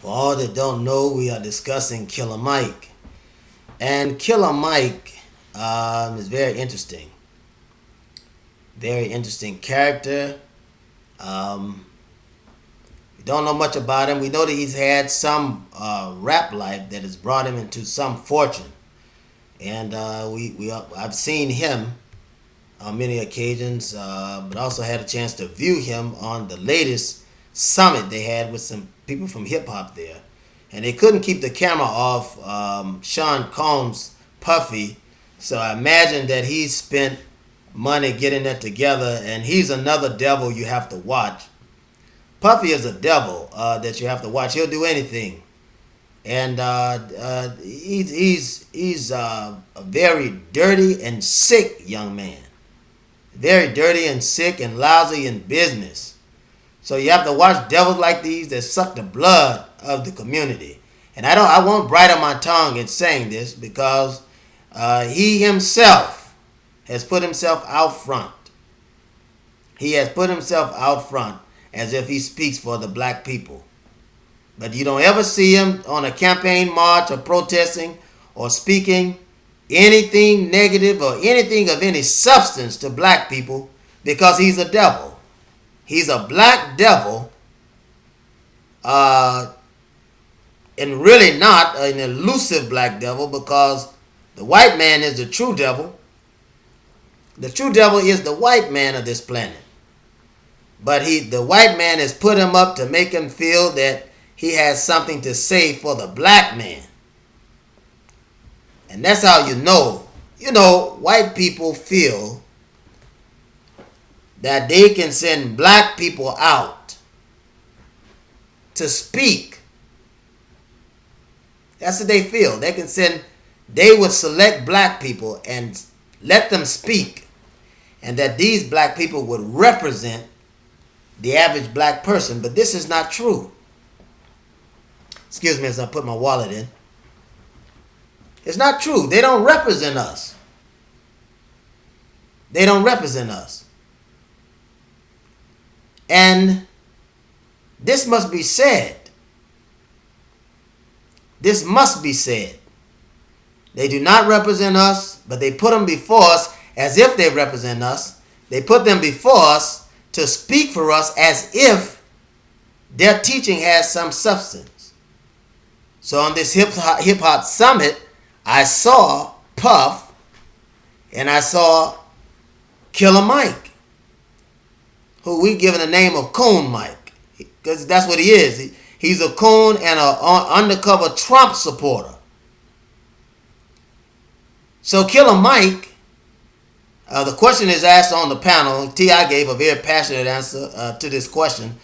For all that don't know, we are discussing Killer Mike. And Killer Mike is very interesting. Very interesting character. Um, we don't know much about him. We know that he's had some rap life that has brought him into some fortune. And I've seen him on many occasions, but also had a chance to view him on the latest summit they had with some people from hip hop there. And they couldn't keep the camera off Sean Combs' Puffy, so I imagine that he spent money getting that together, and he's another devil you have to watch. Puffy is a devil that you have to watch. He'll do anything. And he's a very dirty and sick young man. Very dirty and sick and lousy in business. So you have to watch devils like these that suck the blood of the community. And I won't bridle my tongue in saying this because he himself has put himself out front. He has put himself out front as if he speaks for the black people. But you don't ever see him on a campaign march or protesting or speaking anything negative or anything of any substance to black people because he's a devil. He's a black devil and really not an elusive black devil because the white man is the true devil. The true devil is the white man of this planet. But the white man has put him up to make him feel that he has something to say for the black man. And that's how you know. White people feel that they can send black people out to speak. That's what they feel. They would select black people and let them speak. And that these black people would represent the average black person. But this is not true. Excuse me as I put my wallet in. It's not true. They don't represent us. They don't represent us. And this must be said. This must be said. They do not represent us, but they put them before us as if they represent us. They put them before us to speak for us as if their teaching has some substance. So on this hip hop summit, I saw Puff and I saw Killer Mike, who we given the name of CUUN Mike, because that's what he is. He's a CUUN and an undercover Trump supporter. So Killer Mike, the question is asked on the panel. T.I. gave a very passionate answer to this question.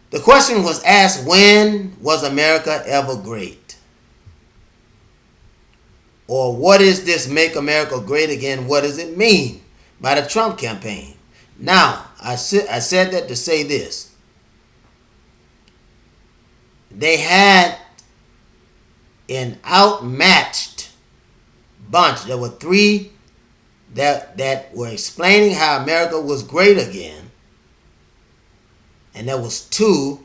The question was asked, when was America ever great? Or what is this Make America Great Again? What does it mean by the Trump campaign? Now, I said that to say this. They had an outmatched bunch. There were three that were explaining how America was great again. And there was two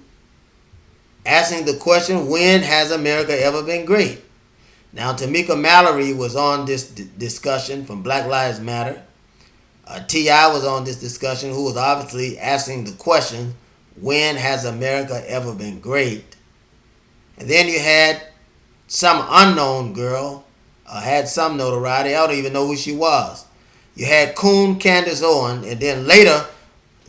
asking the question, when has America ever been great? Now, Tamika Mallory was on this discussion from Black Lives Matter. T.I. was on this discussion, who was obviously asking the question, when has America ever been great? And then you had some unknown girl, had some notoriety. I don't even know who she was. You had CUUN Candace Owen, and then later,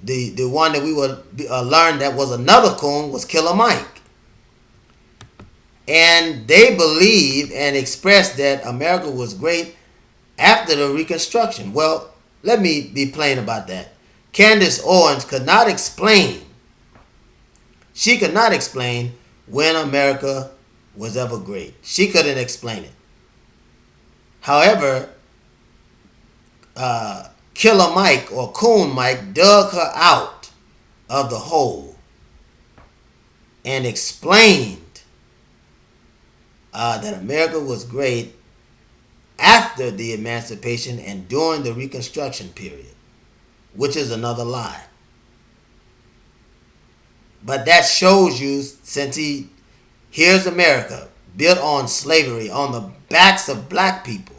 the one that we would learn that was another CUUN was Killer Mike. And they believed and expressed that America was great after the Reconstruction. Well, let me be plain about that. Candace Owens could not explain. She could not explain when America was ever great. She couldn't explain it. However, Killer Mike or CUUN Mike dug her out of the hole and explained that America was great after the emancipation and during the Reconstruction period, which is another lie. But that shows you, since he Here's America, built on slavery, on the backs of black people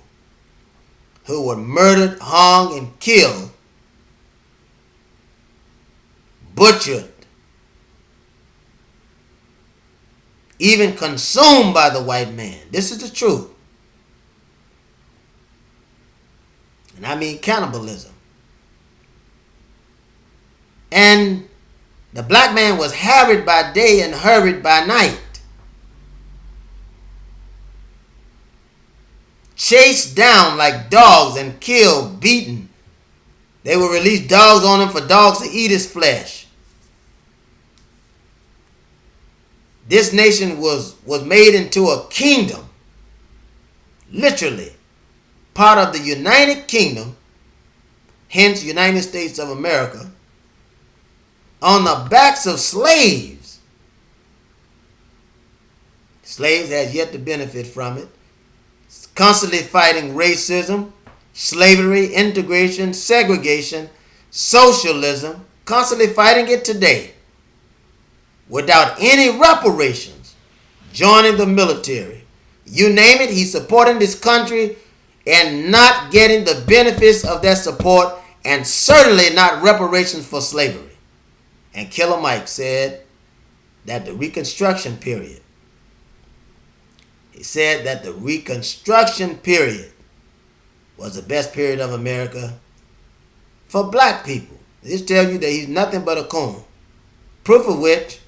who were murdered, hung, and killed, butchered, even consumed by the white man. This is the truth. And I mean cannibalism. And the black man was harried by day and hurried by night. Chased down like dogs and killed, beaten. They would release dogs on him for dogs to eat his flesh. This nation was made into a kingdom. Literally. Part of the United Kingdom. Hence United States of America. On the backs of slaves. Slaves has yet to benefit from it. Constantly fighting racism, slavery, integration, segregation, socialism. Constantly fighting it today. Without any reparations. Joining the military. You name it, he's supporting this country and not getting the benefits of that support, and certainly not reparations for slavery. And Killer Mike said that the Reconstruction period, he said that the Reconstruction period was the best period of America for black people. This tells you that he's nothing but a coon. Proof of which,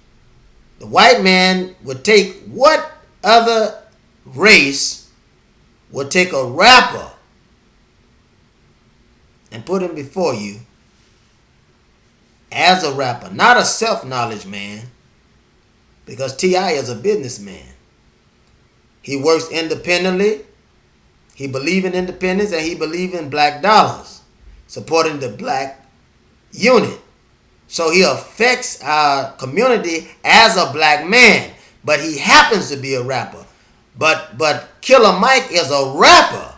the white man would take what other race would take a rapper and put him before you as a rapper, not a self-knowledge man, because T.I. is a businessman. He works independently. He believes in independence, and he believes in black dollars, supporting the black unit. So he affects our community as a black man, but he happens to be a rapper. But Killer Mike is a rapper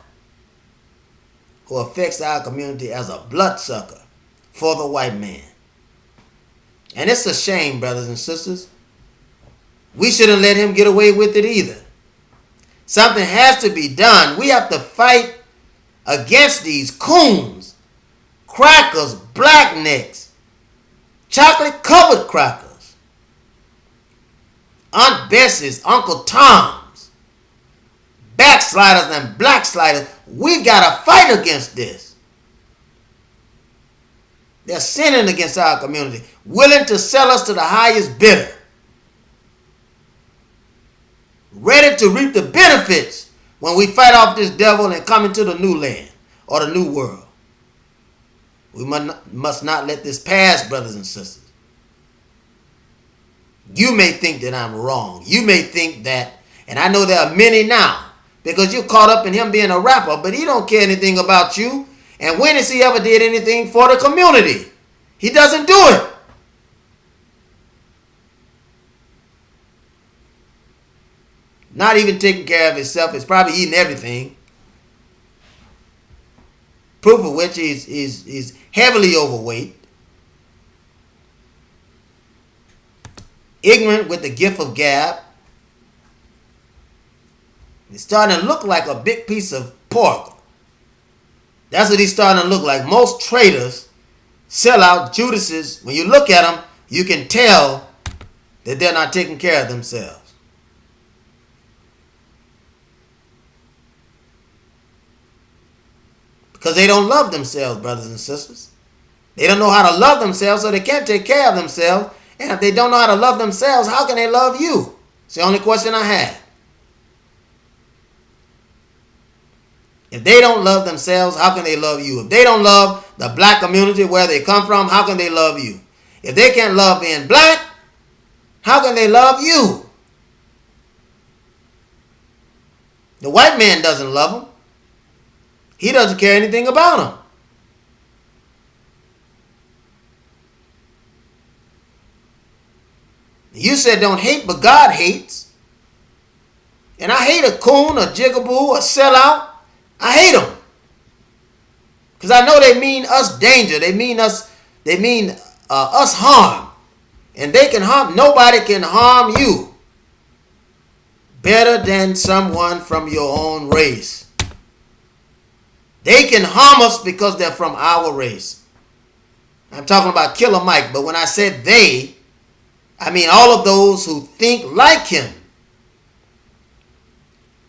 who affects our community as a bloodsucker for the white man. And it's a shame, brothers and sisters. We shouldn't let him get away with it either. Something has to be done. We have to fight against these coons, crackers, blacknecks, chocolate-covered crackers, Aunt Bessie's, Uncle Tom's, backsliders and blacksliders. We've got to fight against this. They're sinning against our community, willing to sell us to the highest bidder, ready to reap the benefits when we fight off this devil and come into the new land or the new world. We must not let this pass, brothers and sisters. You may think that I'm wrong. You may think that, and I know there are many now, because you're caught up in him being a rapper, but he don't care anything about you. And when has he ever did anything for the community? He doesn't do it. Not even taking care of himself. He's probably eating everything. Proof of which he's heavily overweight. Ignorant with the gift of gab. He's starting to look like a big piece of pork. That's what he's starting to look like. Most traders sell out Judases. When you look at them, you can tell that they're not taking care of themselves. Because they don't love themselves, brothers and sisters. They don't know how to love themselves, so they can't take care of themselves. And if they don't know how to love themselves, how can they love you? It's the only question I have. If they don't love themselves, how can they love you? If they don't love the black community where they come from, how can they love you? If they can't love being black, how can they love you? The white man doesn't love them. He doesn't care anything about them. You said don't hate, but God hates. And I hate a coon, a jigaboo, a sellout. I hate them. Because I know they mean us danger. They mean us harm. And they can harm. Nobody can harm you. better than someone from your own race. They can harm us because they're from our race. I'm talking about Killer Mike, but when I said they, I mean all of those who think like him.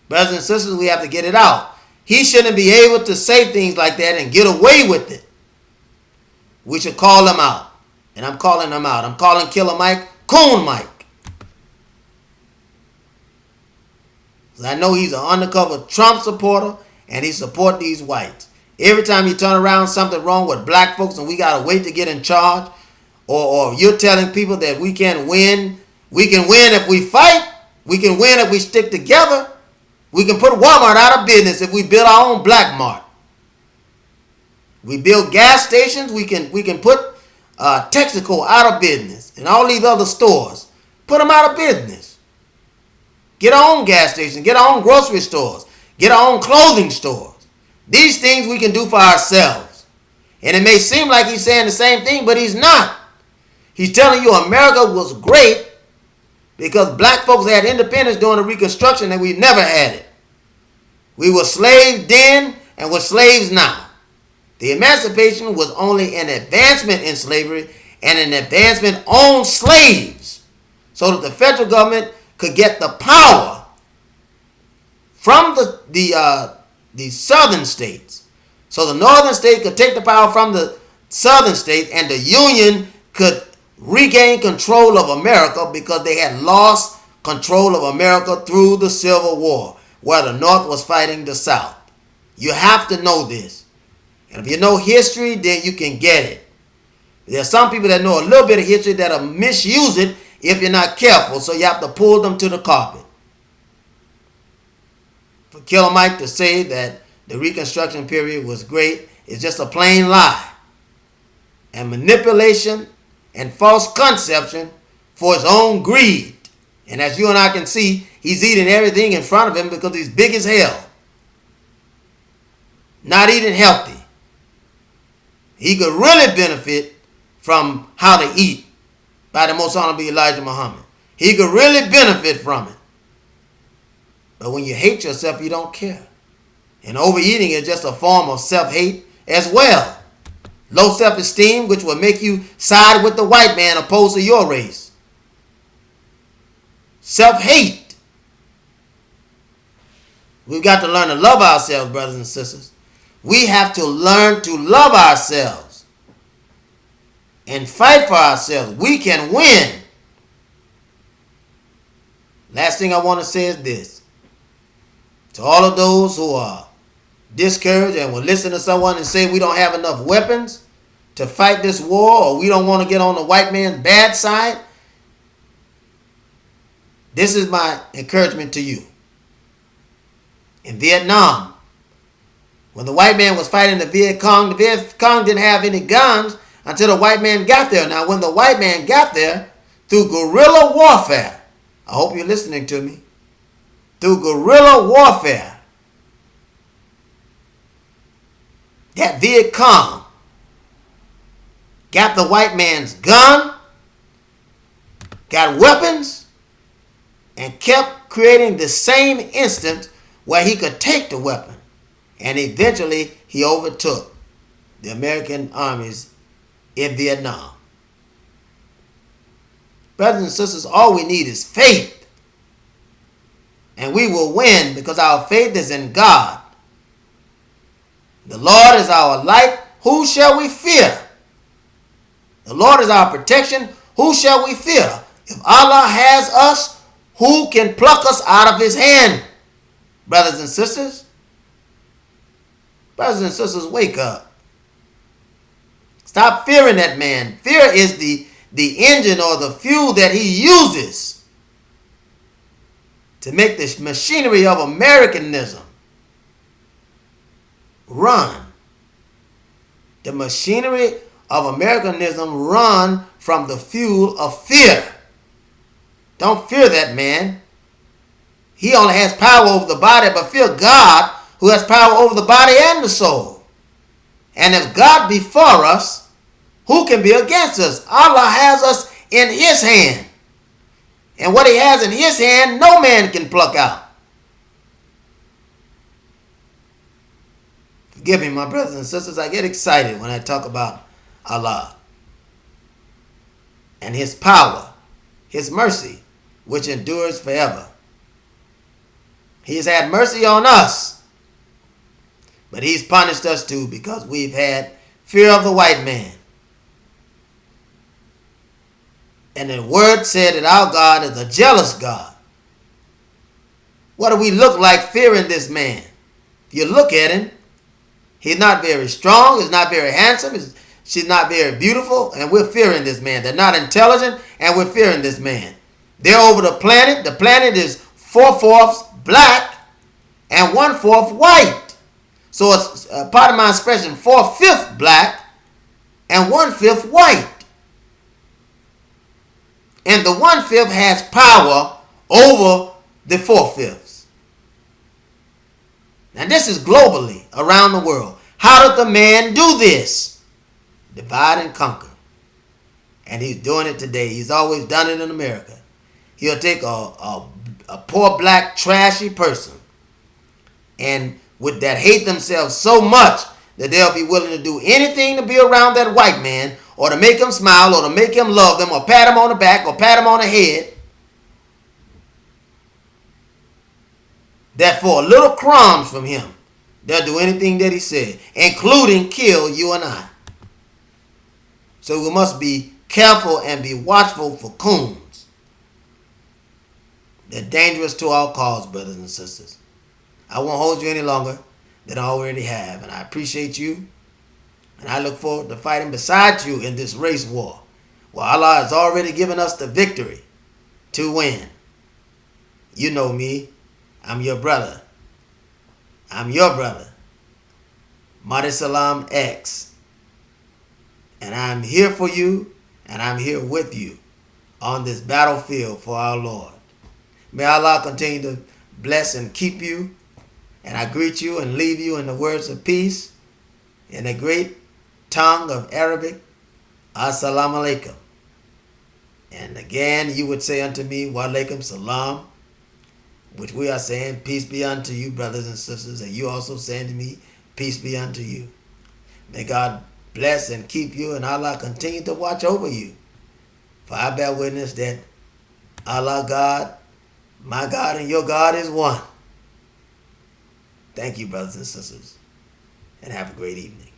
Brothers and sisters, we have to get it out. He shouldn't be able to say things like that and get away with it. We should call him out. And I'm calling him out. I'm calling Killer Mike CUUN Mike. I know he's an undercover Trump supporter, and he support these whites. Every time you turn around something wrong with black folks and we got to wait to get in charge, or you're telling people that we can't win. We can win if we fight. We can win if we stick together. We can put Walmart out of business if we build our own black mart. We build gas stations. We can put Texaco out of business and all these other stores. Put them out of business. Get our own gas stations. Get our own grocery stores. Get our own clothing stores. These things we can do for ourselves. And it may seem like he's saying the same thing, but he's not. He's telling you America was great because black folks had independence during the Reconstruction and we've never had it. We were slaves then and we're slaves now. The emancipation was only an advancement in slavery and an advancement on slaves so that the federal government could get the power from the southern states. So the northern state could take the power from the southern state and the Union could regain control of America because they had lost control of America through the Civil War, where the North was fighting the South. You have to know this. And if you know history, then you can get it. There are some people that know a little bit of history that'll misuse it if you're not careful, so you have to pull them to the carpet. For Killer Mike to say that the Reconstruction period was great is just a plain lie and manipulation and false conception for his own greed. And as you and I can see, he's eating everything in front of him because he's big as hell. Not eating healthy. He could really benefit from how to eat by the Most Honorable Elijah Muhammad. He could really benefit from it. But when you hate yourself, you don't care. And overeating is just a form of self-hate as well. Low self-esteem, which will make you side with the white man opposed to your race. Self-hate. We've got to learn to love ourselves, brothers and sisters. We have to learn to love ourselves and fight for ourselves. We can win. Last thing I want to say is this. To all of those who are discouraged and will listen to someone and say we don't have enough weapons to fight this war, or we don't want to get on the white man's bad side, this is my encouragement to you. In Vietnam, when the white man was fighting the Viet Cong didn't have any guns until the white man got there. Now, when the white man got there, through guerrilla warfare, I hope you're listening to me, through guerrilla warfare, that Viet Cong got the white man's gun, got weapons, and kept creating the same instance where he could take the weapon. And eventually he overtook the American armies in Vietnam. Brothers and sisters, all we need is faith. And we will win because our faith is in God. The Lord is our light. Who shall we fear? The Lord is our protection. Who shall we fear? If Allah has us, who can pluck us out of his hand? Brothers and sisters. Brothers and sisters, wake up. Stop fearing that man. Fear is the engine or the fuel that he uses to make this machinery of Americanism run. The machinery of Americanism run from the fuel of fear. Don't fear that man. He only has power over the body, but fear God, who has power over the body and the soul. And if God be for us, who can be against us? Allah has us in his hand. And what he has in his hand, no man can pluck out. Forgive me, my brothers and sisters, I get excited when I talk about Allah and his power, his mercy, which endures forever. He has had mercy on us, but he's punished us too because we've had fear of the white man. And the word said that our God is a jealous God. What do we look like fearing this man? If you look at him, he's not very strong, he's not very handsome, she's not very beautiful, and we're fearing this man. They're not intelligent, and we're fearing this man. They're over the planet. The planet is 4/4 black and 1/4 white. So it's, part of my expression, 4/5 black and 1/5 white. And the 1/5 has power over the 4/5. Now this is globally around the world. How did the man do this? Divide and conquer. And he's doing it today. He's always done it in America. He'll take a poor black trashy person and with that hate themselves so much that they'll be willing to do anything to be around that white man, or to make him smile, or to make him love them, or pat him on the back, or pat him on the head, that for a little crumbs from him, they'll do anything that he said, including kill you and I. So we must be careful and be watchful for CUUNs. They're dangerous to our cause, brothers and sisters. I won't hold you any longer than I already have, and I appreciate you. And I look forward to fighting beside you in this race war, where Allah has already given us the victory to win. You know me. I'm your brother. I'm your brother, Mauricelm-Lei. And I'm here for you, and I'm here with you on this battlefield for our Lord. May Allah continue to bless and keep you. And I greet you and leave you in the words of peace in a great tongue of Arabic, Assalamu alaikum. And again, you would say unto me, Wa alaikum salam, which we are saying, peace be unto you, brothers and sisters. And you also saying to me, peace be unto you. May God bless and keep you, and Allah continue to watch over you. For I bear witness that Allah God, my God, and your God is one. Thank you, brothers and sisters, and have a great evening.